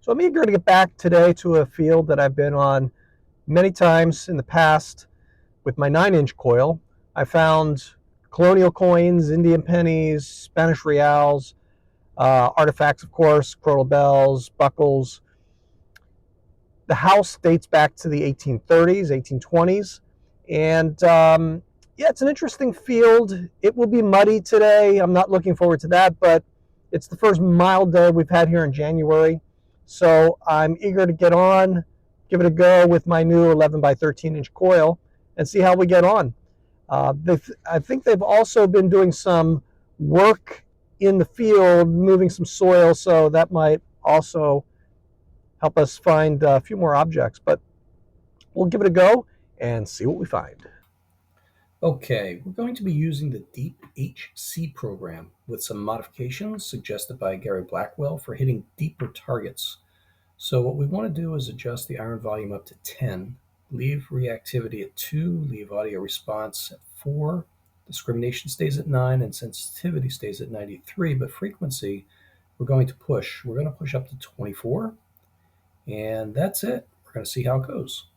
So I'm eager to get back today to a field that I've been on many times in the past with my 9-inch coil. I found Colonial coins, Indian pennies, Spanish reals, artifacts, of course, crowdle bells, buckles. The house dates back to the 1830s, 1820s, and yeah, it's an interesting field. It will be muddy today. I'm not looking forward to that, but it's the first mild day we've had here in January, so I'm eager to get on, give it a go with my new 11 by 13-inch coil, and see how we get on. I think they've also been doing some work in the field, moving some soil, so that might also help us find a few more objects, but we'll give it a go and see what we find. Okay, we're going to be using the DeepHC program with some modifications suggested by Gary Blackwell for hitting deeper targets. So what we want to do is adjust the iron volume up to 10, leave reactivity at 2, leave audio response at 4, discrimination stays at 9, and sensitivity stays at 93, but frequency we're going to push. We're going to push up to 24, and that's it. We're going to see how it goes.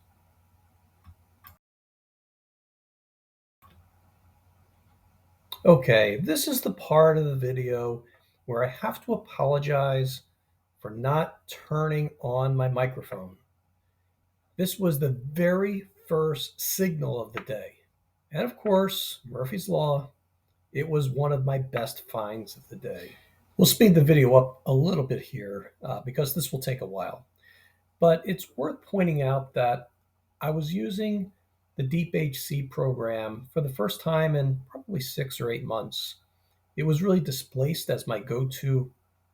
Okay, this is the part of the video where I have to apologize for not turning on my microphone. This was the very first signal of the day. And of course, Murphy's Law, it was one of my best finds of the day. We'll speed the video up a little bit here because this will take a while. But it's worth pointing out that I was using the DeepHC program for the first time in probably 6 or 8 months. It was really displaced as my go-to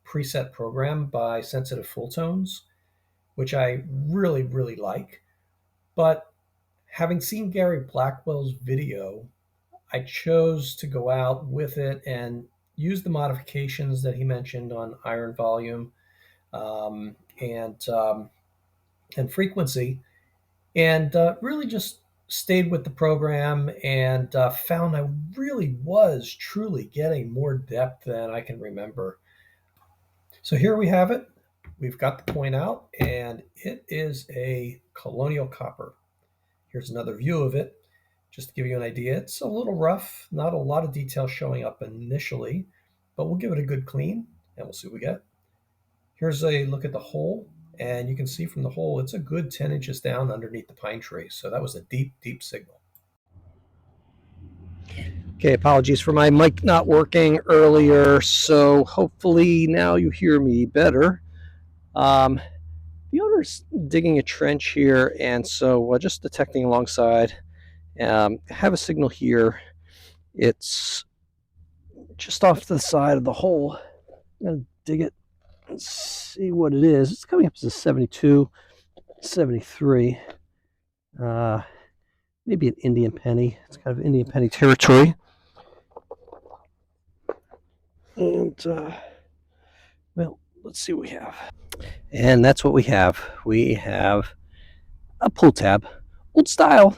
preset program by Sensitive Fulltones, which I really, really like. But having seen Gary Blackwell's video, I chose to go out with it and use the modifications that he mentioned on iron volume um, and um, and frequency, and really just stayed with the program and found I really was truly getting more depth than I can remember. So here we have it. We've got the point out, and it is a Colonial copper. Here's another view of it, just to give you an idea. It's a little rough, not a lot of detail showing up initially, but we'll give it a good clean, and we'll see what we get. Here's a look at the hole, and you can see from the hole, it's a good 10 inches down underneath the pine tree. So that was a deep, deep signal. Okay, apologies for my mic not working earlier, so hopefully now you hear me better. The owner's digging a trench here, and so just detecting alongside. Have a signal here. It's just off to the side of the hole. I'm going to dig it and see what it is. It's coming up to 72, 73. Maybe an Indian penny. It's kind of Indian penny territory. And, well, let's see what we have. And that's what we have. We have a pull tab. Old style.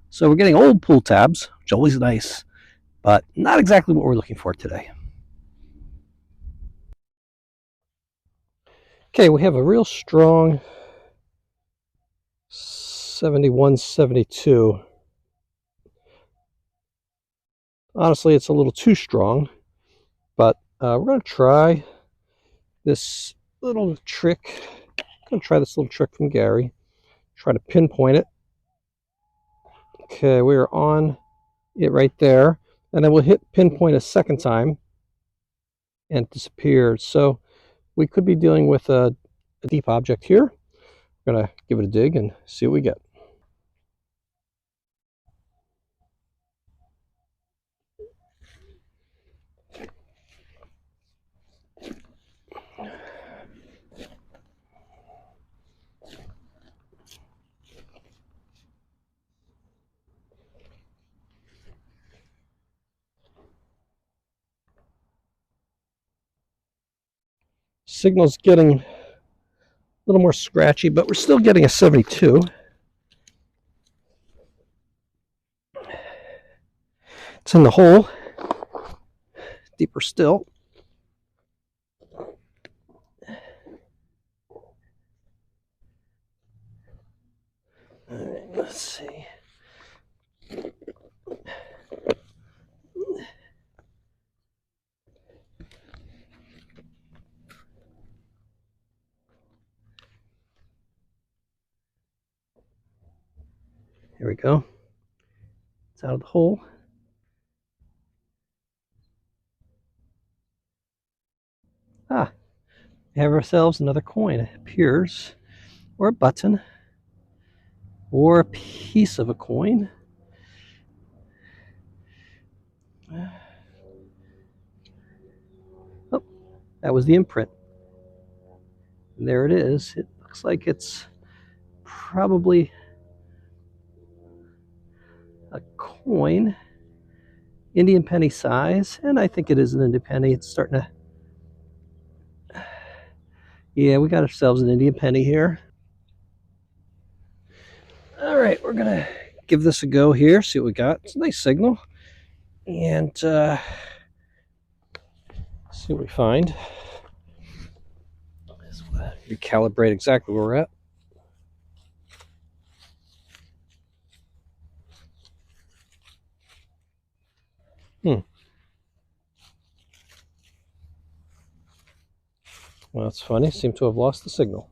So we're getting old pull tabs, which is always nice, but not exactly what we're looking for today. Okay, we have a real strong 71, 72. Honestly, it's a little too strong, but we're going to try this little trick. I'm going to try this little trick from Gary. Try to pinpoint it. Okay, we are on it right there, and then we'll hit pinpoint a second time, and it disappeared. So we could be dealing with a deep object here. We're going to give it a dig and see what we get. Signal's getting a little more scratchy, but we're still getting a 72. It's in the hole, deeper still. Let's see. Here we go. It's out of the hole. Ah, we have ourselves another coin. It appears, or a button, or a piece of a coin. Oh, that was the imprint. And there it is. It looks like it's probably a coin, Indian penny size, and I think it is an Indian penny. It's starting to, yeah, we got ourselves an Indian penny here. All right, we're gonna give this a go here, see what we got. It's a nice signal, and see what we find. Recalibrate exactly where we're at. Well, that's funny. Seem to have lost the signal.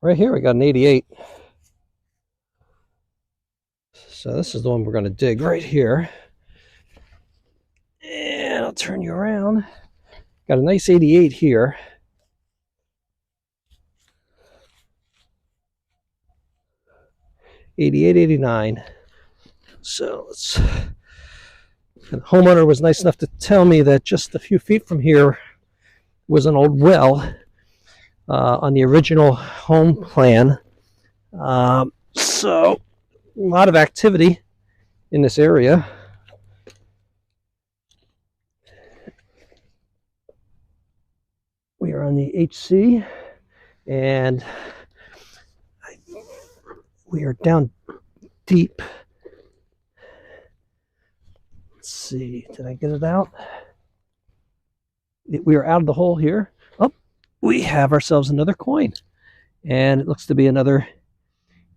Right here, we got an 88. So this is the one we're going to dig right here. And I'll turn you around. Got a nice 88 here. '88, '89. So let's. The homeowner was nice enough to tell me that just a few feet from here was an old well on the original home plan. So a lot of activity in this area. We are on the HC, and we are down deep. Let's see, did I get it out? We are out of the hole here. Oh, we have ourselves another coin, and it looks to be another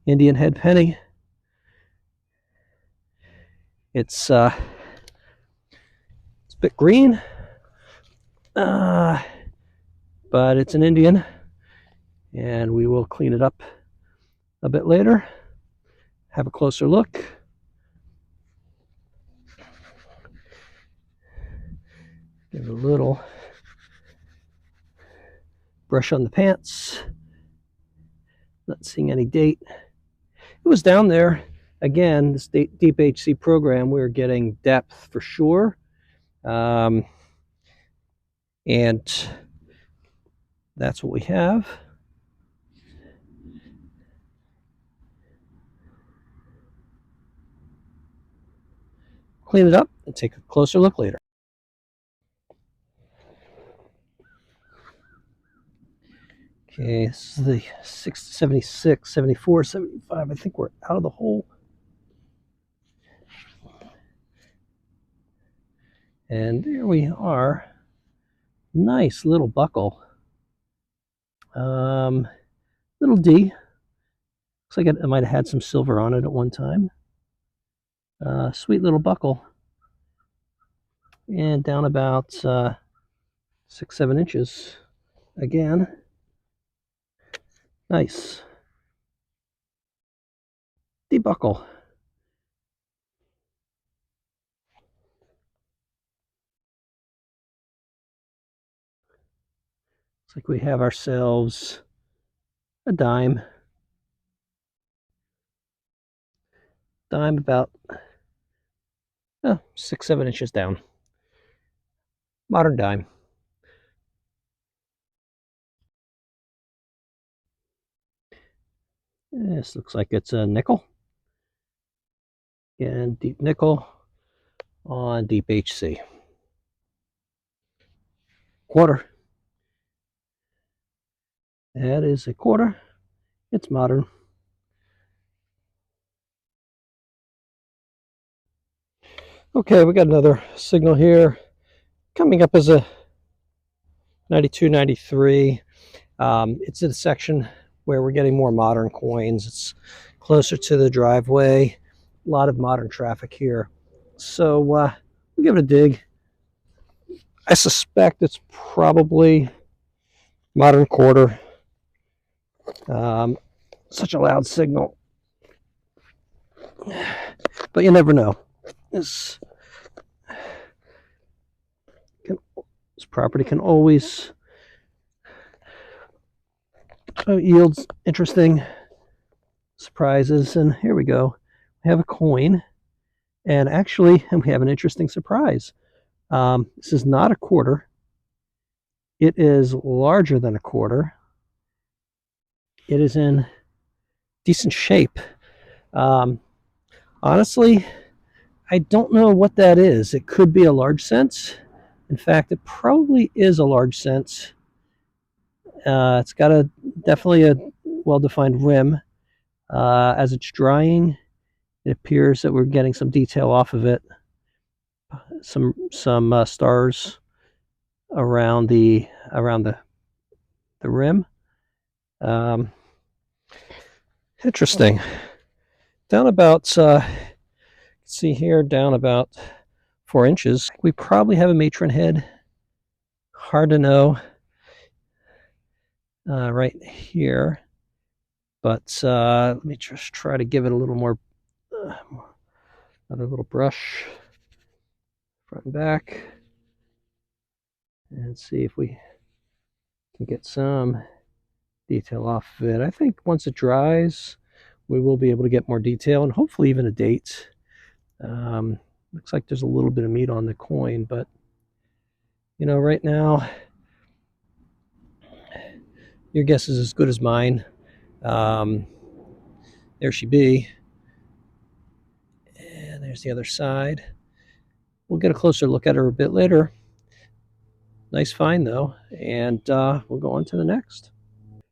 Indian head penny. It's a bit green, but it's an Indian, and we will clean it up a bit later. Have a closer look. Give it a little brush on the pants. Not seeing any date. It was down there. Again, this Deep HC program, we're getting depth for sure. And that's what we have. Clean it up and take a closer look later. Okay, this is the 76, 74, 75. I think we're out of the hole. And there we are. Nice little buckle. Little D. Looks like it might have had some silver on it at one time. Sweet little buckle. And down about 6-7 inches. Again. Nice. D buckle. Looks like we have ourselves a dime. Dime about 6-7 inches down. Modern dime. This looks like it's a nickel. And deep nickel on Deep HC. Quarter. That is a quarter. It's modern. Okay, we got another signal here coming up as a 92, 93. It's in a section where we're getting more modern coins. It's closer to the driveway. A lot of modern traffic here. So we'll give it a dig. I suspect it's probably modern quarter. Such a loud signal. But you never know. This property can always yield interesting surprises. And here we go. We have a coin. And actually, we have an interesting surprise. This is not a quarter. It is larger than a quarter. It is in decent shape. Honestly, I don't know what that is. It could be a large cent. In fact, it probably is a large cent. It's got definitely a well-defined rim. As it's drying, it appears that we're getting some detail off of it. Some stars around the rim. Interesting. Down about see here, down about 4 inches. We probably have a matron head. Hard to know right here, but let me just try to give it a little more, another little brush, front and back, and see if we can get some detail off of it. I think once it dries, we will be able to get more detail and hopefully even a date. Looks like there's a little bit of meat on the coin, but you know, right now, your guess is as good as mine. There she be. And there's the other side. We'll get a closer look at her a bit later. Nice find, though. And we'll go on to the next.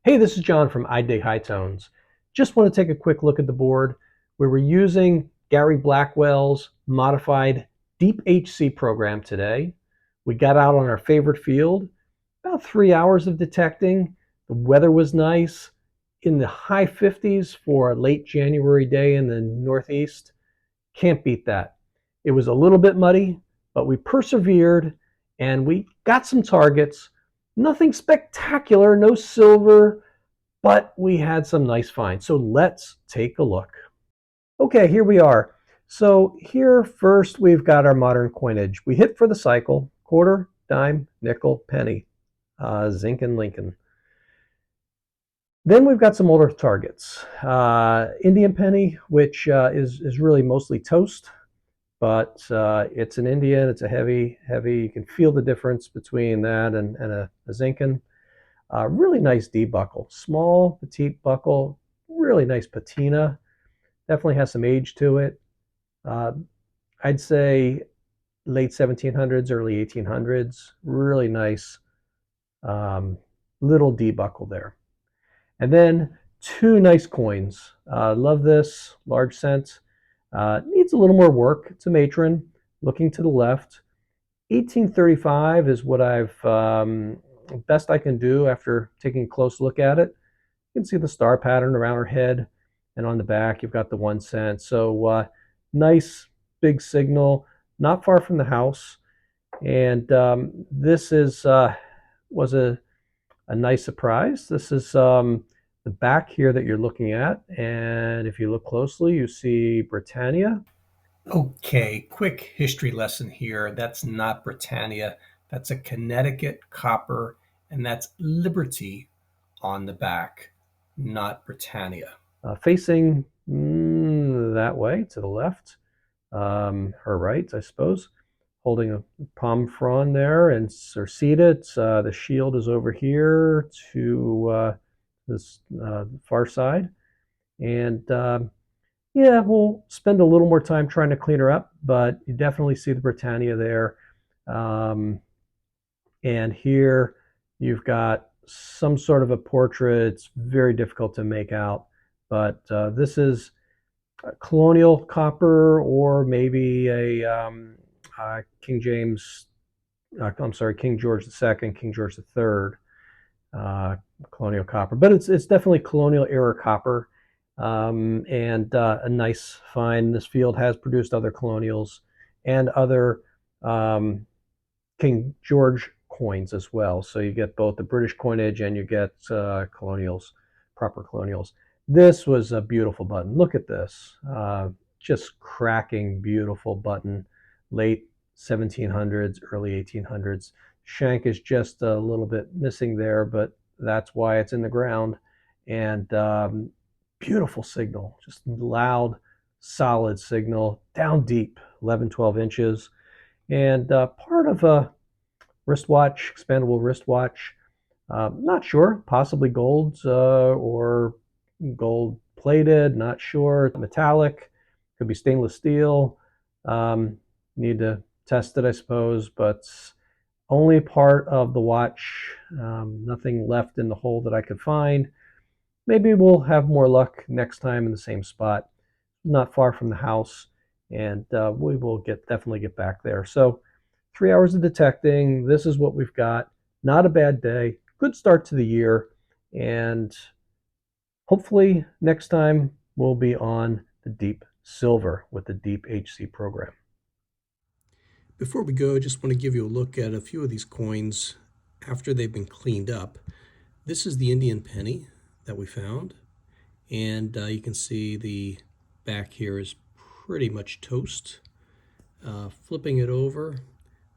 Hey, this is John from IDigHighTones. Just want to take a quick look at the board where we're using Gary Blackwell's modified Deep HC program today. We got out on our favorite field, about 3 hours of detecting. The weather was nice, in the high 50s for a late January day in the Northeast. Can't beat that. It was a little bit muddy, but we persevered and we got some targets. Nothing spectacular, no silver, but we had some nice finds. So let's take a look. Okay, here we are. So here first we've got our modern coinage. We hit for the cycle, quarter, dime, nickel, penny, zinc and Lincoln. Then we've got some older targets. Indian penny, which is really mostly toast, but it's an Indian, it's a heavy, you can feel the difference between that and a Zincan. Really nice D buckle, small, petite buckle, really nice patina. Definitely has some age to it. I'd say late 1700s, early 1800s. Really nice little D buckle there. And then 2 nice coins. Love this, large cent. Needs a little more work. It's a matron, looking to the left. 1835 is what I've best I can do after taking a close look at it. You can see the star pattern around her head, and on the back you've got the 1 cent. So nice big signal, not far from the house. And this was a nice surprise. This is the back here that you're looking at, and if you look closely, you see Britannia. Okay, quick history lesson here. That's not Britannia. That's a Connecticut copper, and that's Liberty on the back, not Britannia. Facing that way to the left, her right, I suppose, holding a palm frond there, and are seated. The shield is over here to this far side, and yeah, we'll spend a little more time trying to clean her up, but you definitely see the Britannia there. And here you've got some sort of a portrait. It's very difficult to make out, but this is Colonial copper, or maybe a King James, I'm sorry, King George II, King George III, Colonial copper. But it's definitely Colonial era copper, and a nice find. This field has produced other Colonials and other King George coins as well. So you get both the British coinage and you get Colonials, proper Colonials. This was a beautiful button. Look at this. Just cracking, beautiful button. Late 1700s, early 1800s. Shank is just a little bit missing there, but that's why it's in the ground. And beautiful signal, just loud, solid signal, down deep, 11, 12 inches. And part of a wristwatch, expandable wristwatch. Not sure, possibly gold or gold plated, not sure. Metallic, could be stainless steel. Need to test it, I suppose, but only part of the watch. Nothing left in the hole that I could find. Maybe we'll have more luck next time in the same spot. Not far from the house, and we will definitely get back there. So 3 hours of detecting. This is what we've got. Not a bad day. Good start to the year. And hopefully next time we'll be on the Deep Silver with the Deep HC program. Before we go, I just want to give you a look at a few of these coins after they've been cleaned up. This is the Indian penny that we found. And you can see the back here is pretty much toast. Flipping it over,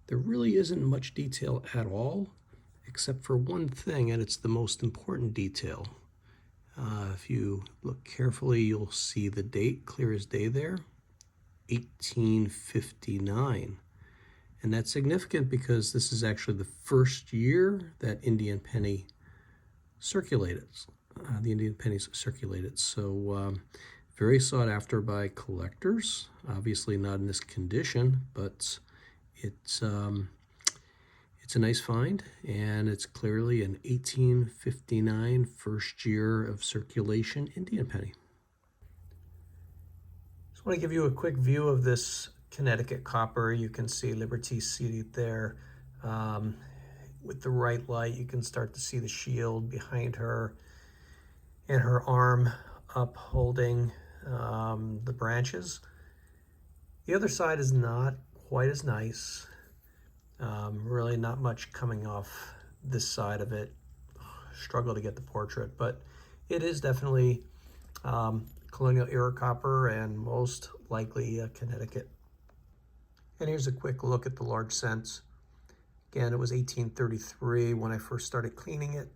there really isn't much detail at all, except for one thing, and it's the most important detail. If you look carefully, you'll see the date, clear as day there, 1859. And that's significant because this is actually the first year that Indian penny circulated. The Indian pennies circulated. So very sought after by collectors. Obviously not in this condition, but it's a nice find, and it's clearly an 1859 first year of circulation Indian penny. Just want to give you a quick view of this Connecticut copper. You can see Liberty seated there. With the right light, you can start to see the shield behind her and her arm up holding the branches. The other side is not quite as nice. Really not much coming off this side of it. Struggle to get the portrait, but it is definitely Colonial era copper and most likely Connecticut. And here's a quick look at the large cents. Again, it was 1833 when I first started cleaning it.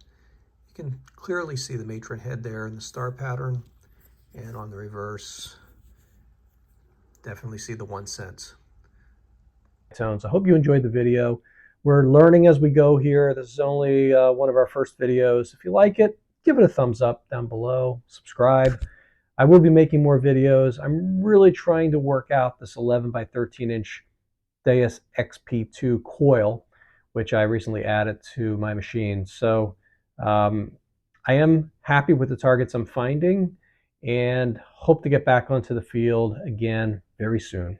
You can clearly see the matron head there in the star pattern, and on the reverse, definitely see the 1 cent. I hope you enjoyed the video. We're learning as we go here. This is only one of our first videos. If you like it, give it a thumbs up down below. Subscribe. I will be making more videos. I'm really trying to work out this 11 by 13 inch Deus XP2 coil, which I recently added to my machine. So I am happy with the targets I'm finding and hope to get back onto the field again very soon.